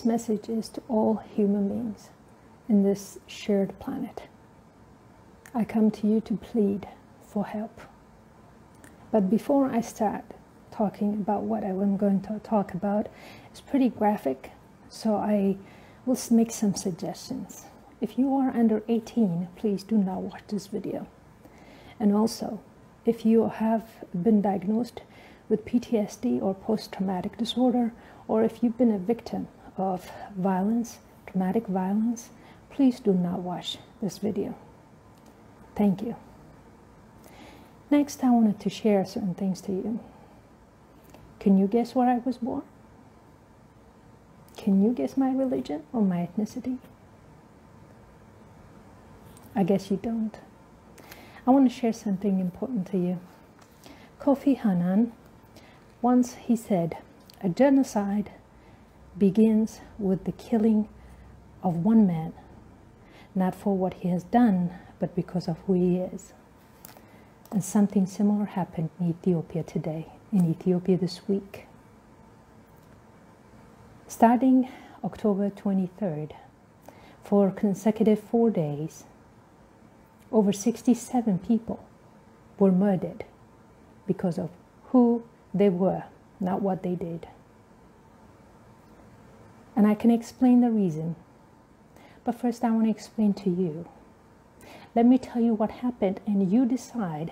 This message is to all human beings in this shared planet. I come to you to plead for help. But before I start talking about what I'm going to talk about, it's pretty graphic, so I will make some suggestions. If you are under 18, please do not watch this video. And also, if you have been diagnosed with PTSD or post-traumatic disorder, or if you've been a victim of violence, traumatic violence, please do not watch this video. Thank you. Next, I wanted to share certain things to you. Can you guess where I was born? Can you guess my religion or my ethnicity? I guess you don't. I want to share something important to you. Kofi Annan, once he said, a genocide begins with the killing of one man, not for what he has done, but because of who he is. And something similar happened in Ethiopia today, in Ethiopia this week. Starting October 23rd, for consecutive 4 days, over 67 people were murdered because of who they were, not what they did. And I can explain the reason. But first I want to explain to you. Let me tell you what happened, and you decide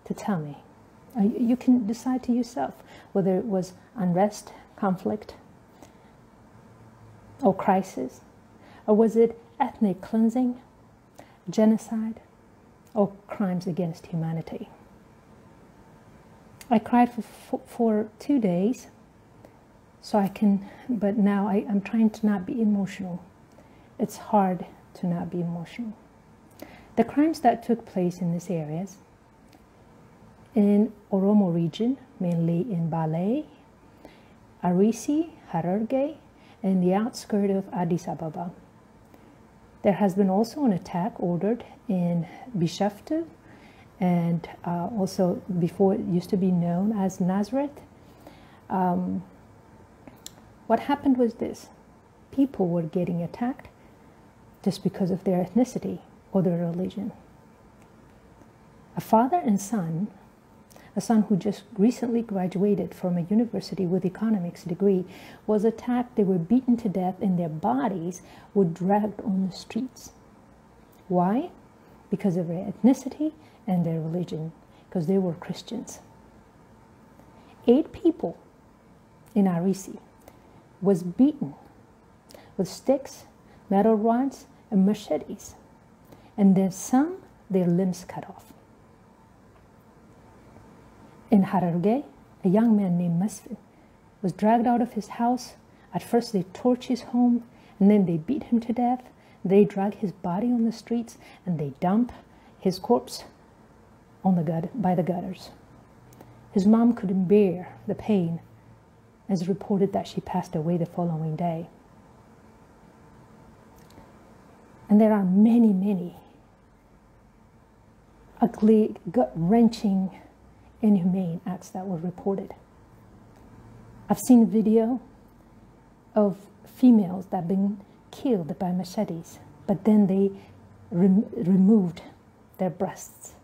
to tell me. You can decide to yourself whether it was unrest, conflict, or crisis, or was it ethnic cleansing, genocide, or crimes against humanity. I cried for 2 days, so I can, but now I'm trying to not be emotional. It's hard to not be emotional. The crimes that took place in these areas, in Oromo region, mainly in Bale, Arisi, Hararge, and the outskirts of Addis Ababa. There has been also an attack ordered in Bishaftu, and also before it used to be known as Nazareth. What happened was this. People were getting attacked just because of their ethnicity or their religion. A father and son, a son who just recently graduated from a university with economics degree, was attacked. They were beaten to death and their bodies were dragged on the streets. Why? Because of their ethnicity and their religion, because they were Christians. 8 people in Arisi was beaten with sticks, metal rods, and machetes, and then some, their limbs cut off. In Hararge, a young man named Masfin was dragged out of his house. At first they torched his home, and then they beat him to death. They drag his body on the streets, and they dump his corpse on by the gutters. His mom couldn't bear the pain, as reported that she passed away the following day. And there are many, many ugly, gut-wrenching, inhumane acts that were reported. I've seen video of females that have been killed by machetes, but then they removed their breasts.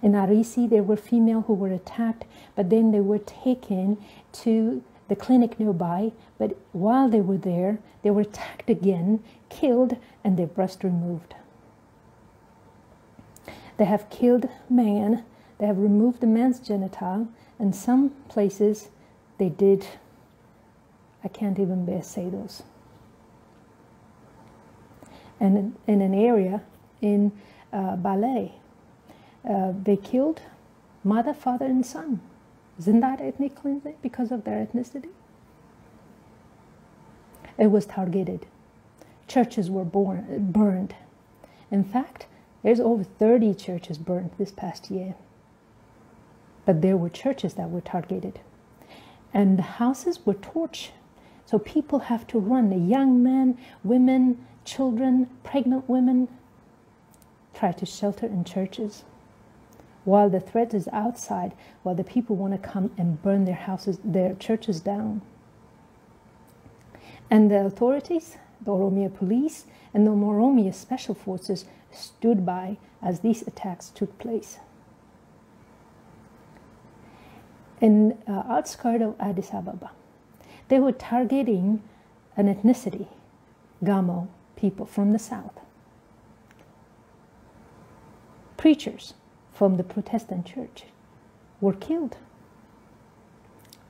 In Arisi, there were females who were attacked, but then they were taken to the clinic nearby, but while they were there, they were attacked again, killed, and their breasts removed. They have killed man, they have removed the man's genital, and some places they did, I can't even bear say those. And in an area in Bale, they killed mother, father, and son. Isn't that ethnic cleansing because of their ethnicity? It was targeted. Churches were burned. In fact, there's over 30 churches burned this past year. But there were churches that were targeted. And the houses were torched. So people have to run. The young men, women, children, pregnant women try to shelter in churches. While the threat is outside, while the people want to come and burn their houses, their churches down. And the authorities, the Oromia police and the Oromia special forces stood by as these attacks took place. In outskirts of Addis Ababa, they were targeting an ethnicity, Gamo people from the south. Preachers from the Protestant church were killed.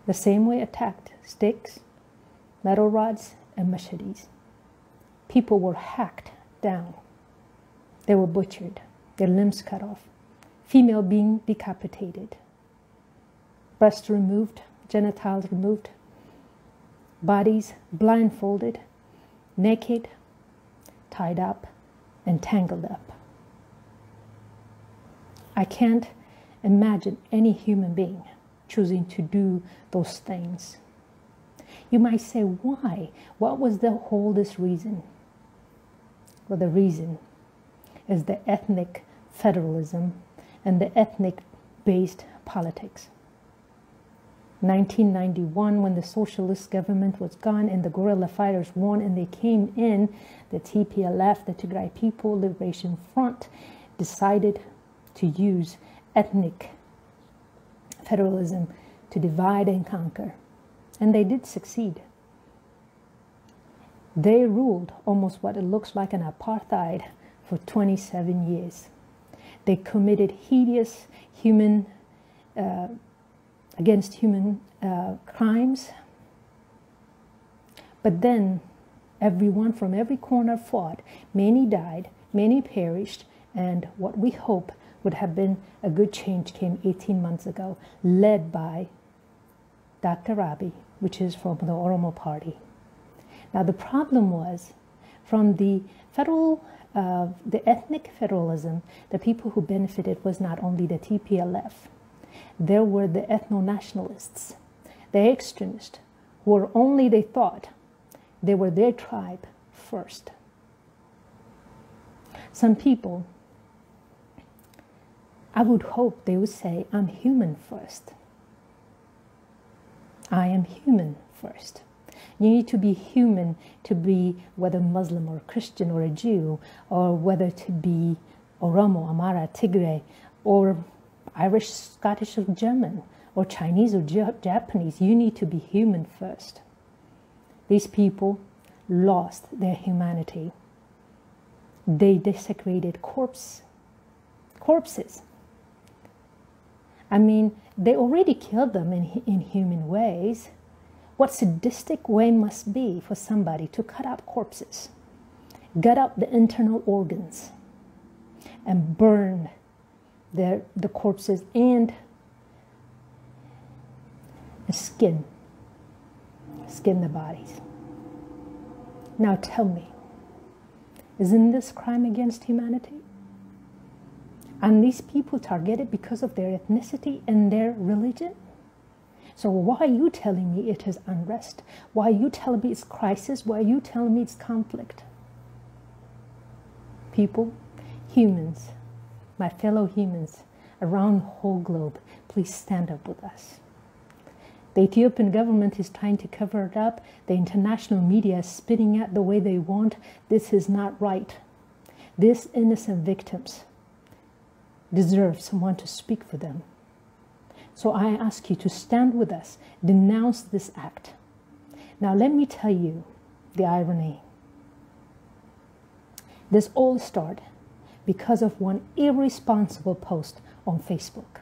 The same way attacked sticks, metal rods, and machetes. People were hacked down. They were butchered, their limbs cut off, female being decapitated, breasts removed, genitals removed, bodies blindfolded, naked, tied up, and tangled up. I can't imagine any human being choosing to do those things. You might say, why? What was the oldest reason? Well, the reason is the ethnic federalism and the ethnic-based politics. 1991, when the socialist government was gone and the guerrilla fighters won and they came in, the TPLF, the Tigray People Liberation Front, decided to use ethnic federalism to divide and conquer. And they did succeed. They ruled almost what it looks like an apartheid for 27 years. They committed hideous against human crimes. But then everyone from every corner fought. Many died, many perished, and what we hope would have been a good change came 18 months ago, led by Dr. Abiy, which is from the Oromo Party. Now the problem was, from the ethnic federalism, the people who benefited was not only the TPLF. There were the ethno-nationalists, the extremists, who were only, they thought, they were their tribe first. Some people, I would hope they would say, I'm human first. I am human first. You need to be human to be whether Muslim or Christian or a Jew, or whether to be Oromo, Amara, Tigray, or Irish, Scottish, or German, or Chinese or Japanese. You need to be human first. These people lost their humanity. They desecrated corpses. I mean, they already killed them in inhuman ways. What sadistic way must be for somebody to cut up corpses, gut up the internal organs, and burn the corpses and skin the bodies. Now tell me, isn't this crime against humanity? And these people targeted because of their ethnicity and their religion? So why are you telling me it is unrest? Why are you telling me it's crisis? Why are you telling me it's conflict? People, humans, my fellow humans around the whole globe, please stand up with us. The Ethiopian government is trying to cover it up. The international media is spitting out the way they want. This is not right. These innocent victims deserve someone to speak for them. So I ask you to stand with us, denounce this act. Now let me tell you the irony. This all started because of one irresponsible post on Facebook.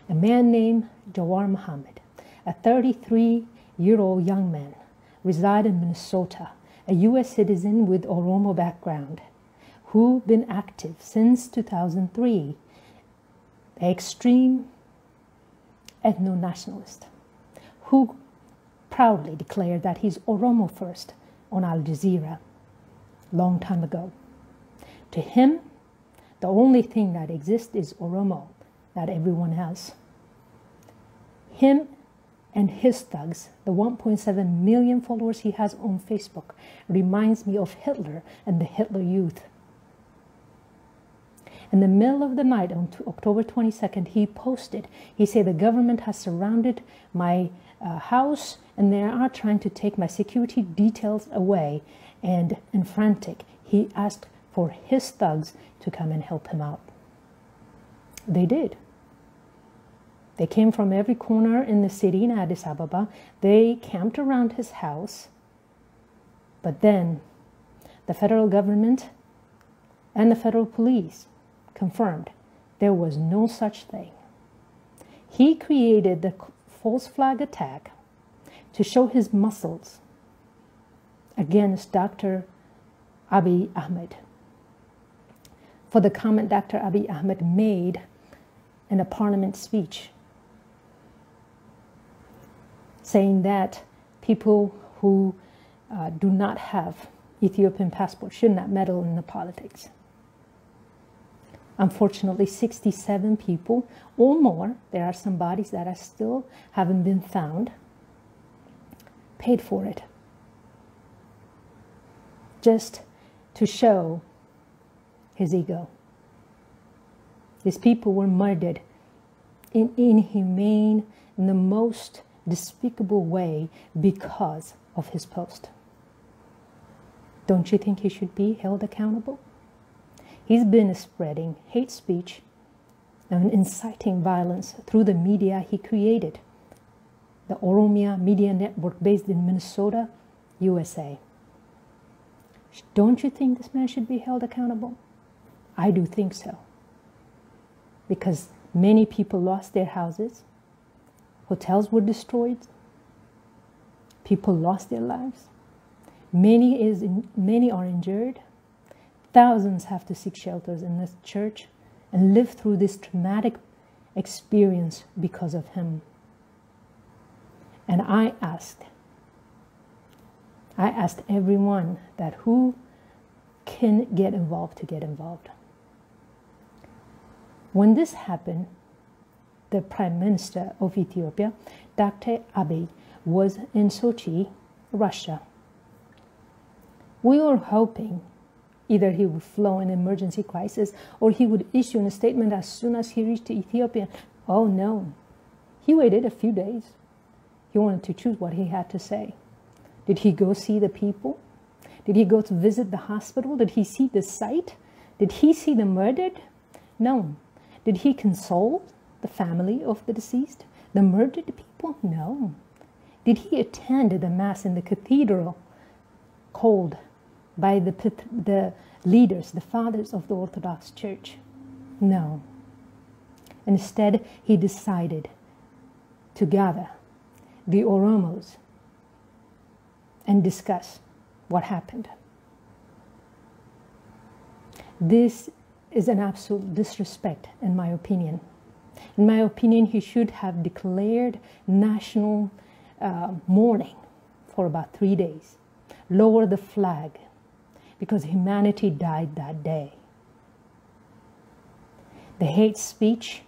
A man named Jawar Muhammad, a 33-year-old young man, resides in Minnesota, a U.S. citizen with Oromo background, who've been active since 2003, an extreme ethno-nationalist, who proudly declared that he's Oromo first on Al Jazeera long time ago. To him, the only thing that exists is Oromo, not everyone else. Him and his thugs, the 1.7 million followers he has on Facebook, reminds me of Hitler and the Hitler Youth. In the middle of the night on October 22nd, he posted, he said, the government has surrounded my house and they are trying to take my security details away. And in frantic, he asked for his thugs to come and help him out. They did. They came from every corner in the city in Addis Ababa. They camped around his house. But then the federal government and the federal police confirmed there was no such thing. He created the false flag attack to show his muscles against Dr. Abiy Ahmed for the comment Dr. Abiy Ahmed made in a parliament speech, saying that people who do not have Ethiopian passports should not meddle in the politics. Unfortunately, 67 people or more, there are some bodies that are still haven't been found, paid for it. Just to show his ego. These people were murdered in inhumane, in the most despicable way because of his post. Don't you think he should be held accountable? He's been spreading hate speech and inciting violence through the media he created. The Oromia Media Network based in Minnesota, USA. Don't you think this man should be held accountable? I do think so. Because many people lost their houses. Hotels were destroyed. People lost their lives. Many are injured. Thousands have to seek shelters in this church and live through this traumatic experience because of him. And I asked everyone that who can get involved to get involved. When this happened, the Prime Minister of Ethiopia, Dr. Abiy, was in Sochi, Russia. We were hoping either he would flow an emergency crisis or he would issue a statement as soon as he reached Ethiopia. Oh no, he waited a few days. He wanted to choose what he had to say. Did he go see the people? Did he go to visit the hospital? Did he see the site? Did he see the murdered? No. Did he console the family of the deceased, the murdered people? No. Did he attend the mass in the cathedral called by the leaders, the fathers of the Orthodox Church? No. Instead, he decided to gather the Oromos and discuss what happened. This is an absolute disrespect, in my opinion. In my opinion, he should have declared national mourning for about 3 days. Lower the flag, because humanity died that day. The hate speech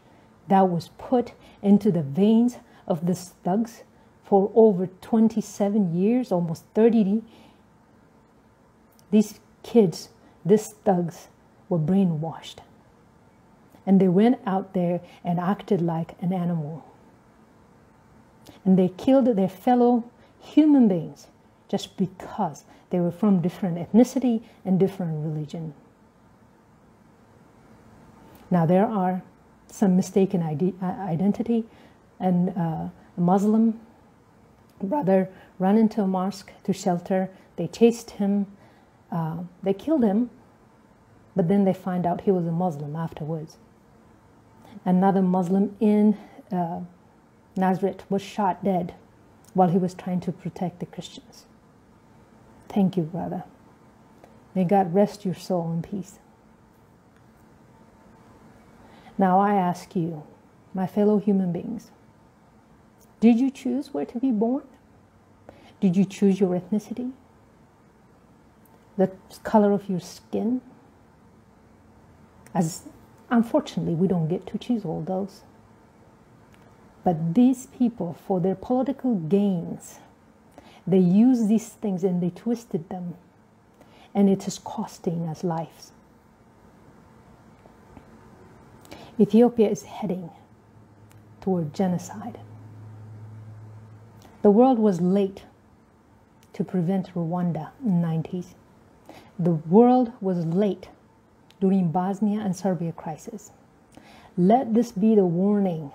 that was put into the veins of these thugs for over 27 years, almost 30, these kids, these thugs, were brainwashed. And they went out there and acted like an animal. And they killed their fellow human beings just because they were from different ethnicity and different religion. Now there are some mistaken identity, and a Muslim brother ran into a mosque to shelter. They chased him, they killed him, but then they find out he was a Muslim afterwards. Another Muslim in Nazareth was shot dead while he was trying to protect the Christians. Thank you, brother. May God rest your soul in peace. Now I ask you, my fellow human beings, did you choose where to be born? Did you choose your ethnicity? The color of your skin? As unfortunately, we don't get to choose all those. But these people, for their political gains, they use these things and they twisted them. And it is costing us lives. Ethiopia is heading toward genocide. The world was late to prevent Rwanda in the 90s. The world was late during Bosnia and Serbia crisis. Let this be the warning.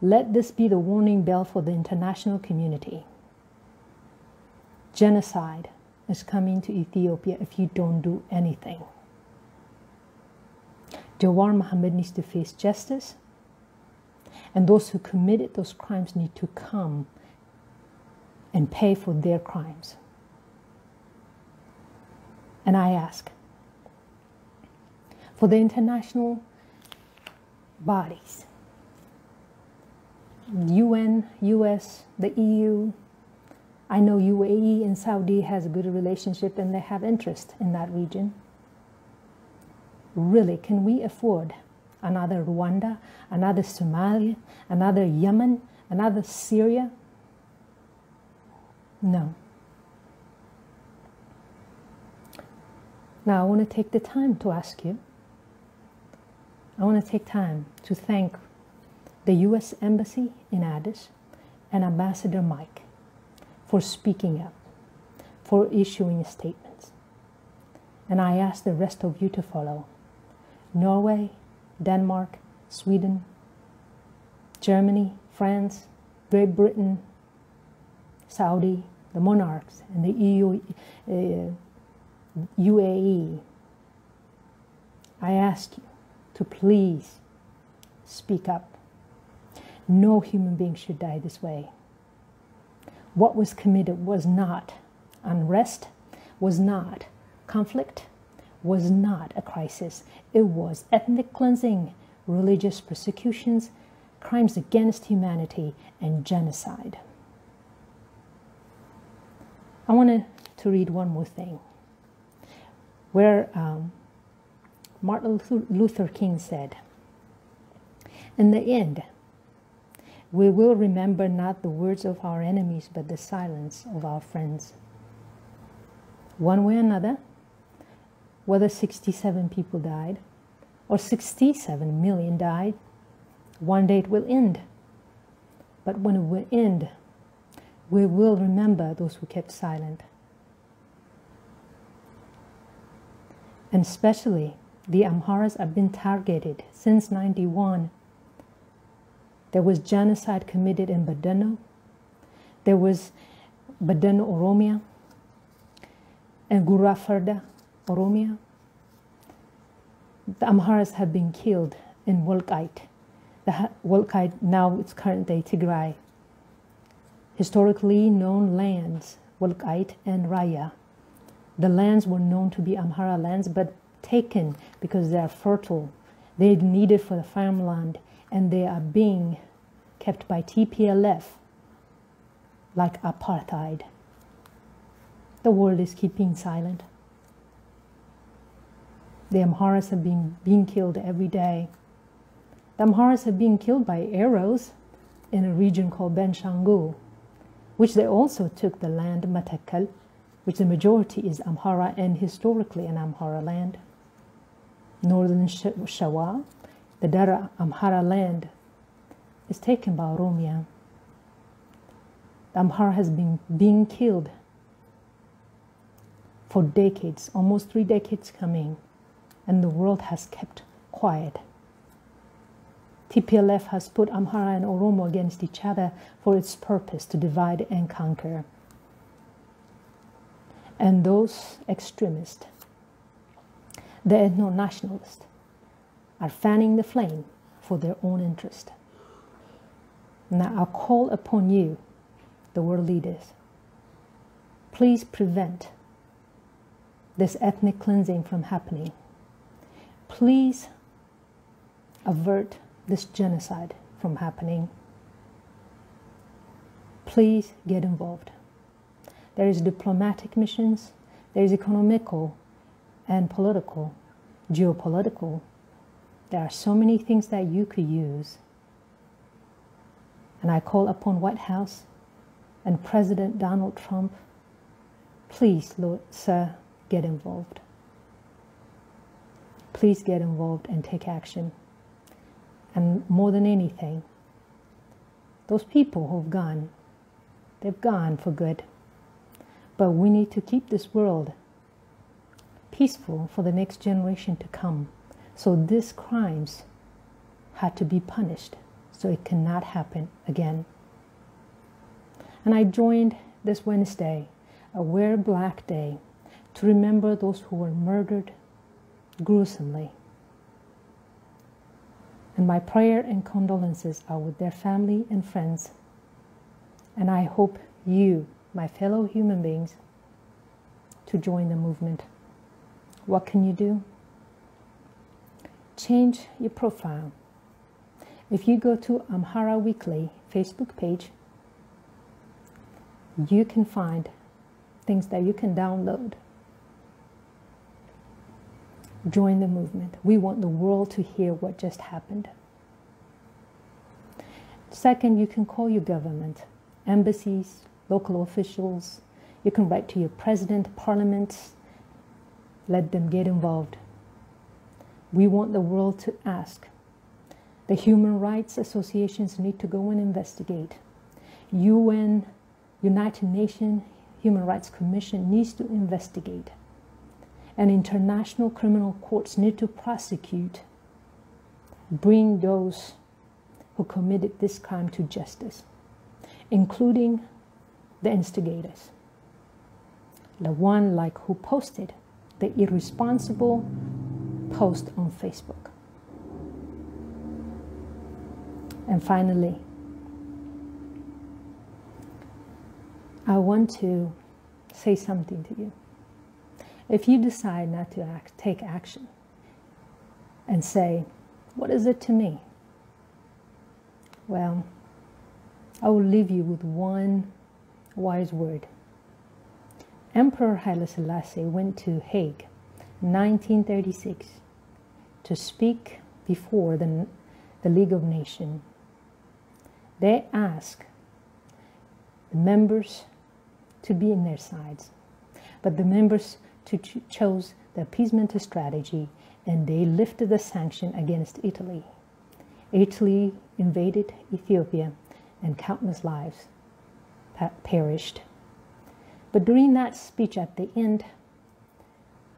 Let this be the warning bell for the international community. Genocide is coming to Ethiopia if you don't do anything. Jawar Mohammed needs to face justice, and those who committed those crimes need to come and pay for their crimes. And I ask for the international bodies, UN, US, the EU. I know UAE and Saudi has a good relationship and they have interest in that region. Really, can we afford another Rwanda, another Somalia, another Yemen, another Syria? No. Now I want to take the time to ask you. I want to take time to thank the US Embassy in Addis and Ambassador Mike for speaking up, for issuing statements. And I ask the rest of you to follow. Norway, Denmark, Sweden, Germany, France, Great Britain, Saudi, the monarchs, and the EU, UAE. I ask you to please speak up. No human being should die this way. What was committed was not unrest, was not conflict, was not a crisis. It was ethnic cleansing, religious persecutions, crimes against humanity, and genocide. I wanted to read one more thing, where Martin Luther King said, "In the end, we will remember not the words of our enemies, but the silence of our friends." One way or another, whether 67 people died or 67 million died, one day it will end. But when it will end, we will remember those who kept silent. And especially the Amharas have been targeted since 91. There was genocide committed in Badeno. There was Badeno Oromia and Gurafarda Oromia. The Amharas have been killed in Wolkite. The Wolkite, now it's current day Tigray. Historically known lands, Wolkite and Raya. The lands were known to be Amhara lands, but taken because they are fertile. They needed for the farmland, and they are being kept by TPLF like apartheid. The world is keeping silent. The Amharas have been being killed every day. The Amharas have been killed by arrows in a region called Benshangul, which they also took the land Matakal, which the majority is Amhara and historically an Amhara land. Northern Shawa, the Dara Amhara land, is taken by Oromia. The Amhara has been being killed for decades, almost 3 decades coming, and the world has kept quiet. TPLF has put Amhara and Oromo against each other for its purpose to divide and conquer. And those extremists, the ethno-nationalists, are fanning the flame for their own interest. Now I call upon you, the world leaders, please prevent this ethnic cleansing from happening. Please avert this genocide from happening. Please get involved. There is diplomatic missions, there is economical and political, geopolitical. There are so many things that you could use. And I call upon White House and President Donald Trump, please, Lord, sir, get involved. Please get involved and take action. And more than anything, those people who've gone They've gone for good. But we need to keep this world peaceful for the next generation to come. So these crimes had to be punished so it cannot happen again. And I joined this Wednesday, a Wear Black Day, to remember those who were murdered gruesomely. And my prayer and condolences are with their family and friends. And I hope you, my fellow human beings, to join the movement. What can you do? Change your profile. If you go to Amhara Weekly Facebook page, you can find things that you can download. Join the movement. We want the world to hear what just happened. Second, you can call your government, embassies, local officials. You can write to your president, parliament. Let them get involved. We want the world to ask. The human rights associations need to go and investigate. UN, United Nations Human Rights Commission needs to investigate. And international criminal courts need to prosecute, bring those who committed this crime to justice, including the instigators. The one like who posted the irresponsible post on Facebook. And finally, I want to say something to you. If you decide not to take action and say, what is it to me? Well, I will leave you with one wise word. Emperor Haile Selassie went to Hague in 1936 to speak before the League of Nations. They asked the members to be in their sides, but the members chose the appeasement strategy, and they lifted the sanction against Italy. Italy invaded Ethiopia, and countless lives perished. But during that speech at the end,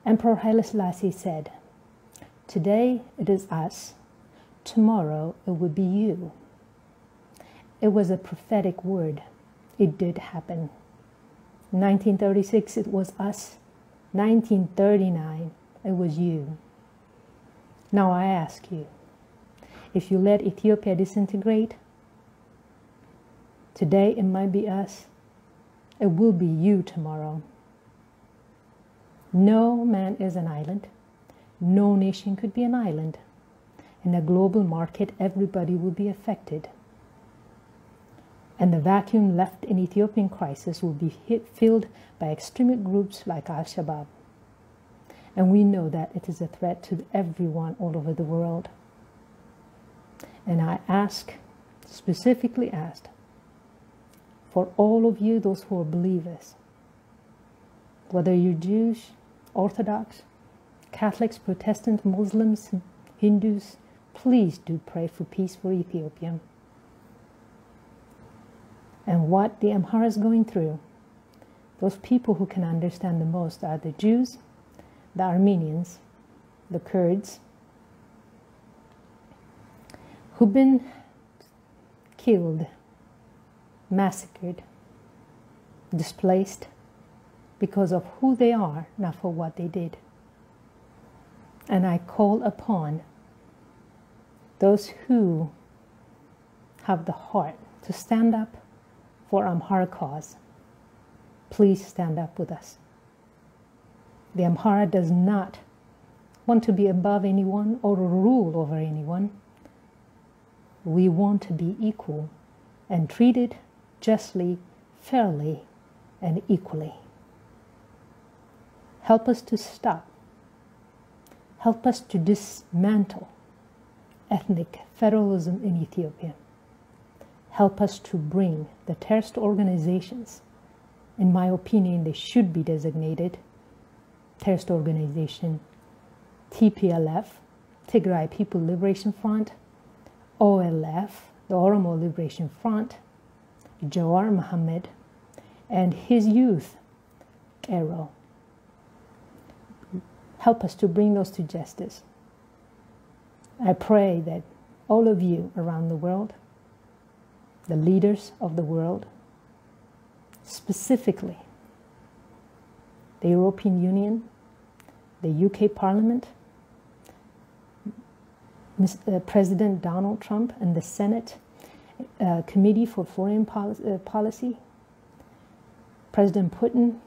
Emperor Haile Selassie said, "Today it is us, tomorrow it will be you." It was a prophetic word. It did happen. 1936, it was us. 1939, it was you. Now I ask you, if you let Ethiopia disintegrate, today it might be us, it will be you tomorrow. No man is an island. No nation could be an island. In a global market, everybody will be affected. And the vacuum left in Ethiopian crisis will be filled by extremist groups like Al-Shabaab. And we know that it is a threat to everyone all over the world. And I specifically asked, for all of you, those who are believers, whether you're Jews, Orthodox, Catholics, Protestants, Muslims, Hindus, please do pray for peace for Ethiopia. And what the Amhara is going through, those people who can understand the most are the Jews, the Armenians, the Kurds, who've been killed, massacred, displaced because of who they are, not for what they did. And I call upon those who have the heart to stand up for Amhara cause. Please stand up with us. The Amhara does not want to be above anyone or rule over anyone. We want to be equal and treated justly, fairly, and equally. Help us to stop. Help us to dismantle ethnic federalism in Ethiopia. Help us to bring the terrorist organizations, in my opinion, they should be designated terrorist organization, TPLF, Tigray People Liberation Front, OLF, the Oromo Liberation Front, Jawar Mohammed, and his youth arrow. Help us to bring those to justice. I pray that all of you around the world, the leaders of the world, specifically the European Union, the UK Parliament, President Donald Trump and the Senate Committee for Foreign Policy, President Putin,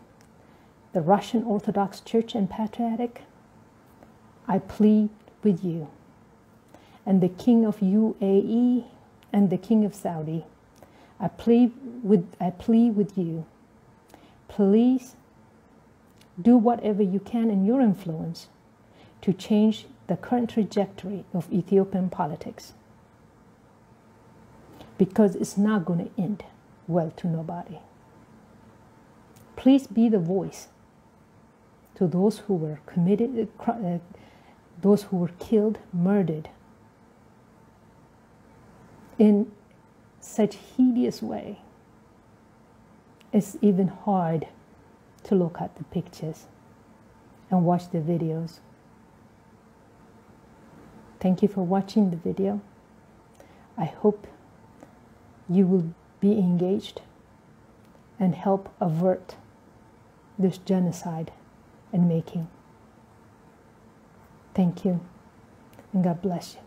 the Russian Orthodox Church and Patriarch, I plead with you, and the King of UAE and the King of Saudi, I plead with you, please do whatever you can in your influence to change the current trajectory of Ethiopian politics, because it's not going to end well to nobody. Please be the voice to those who were committed, those who were killed, murdered in such hideous way. It's even hard to look at the pictures and watch the videos. Thank you for watching the video. I hope you will be engaged and help avert this genocide and making. Thank you, and God bless you.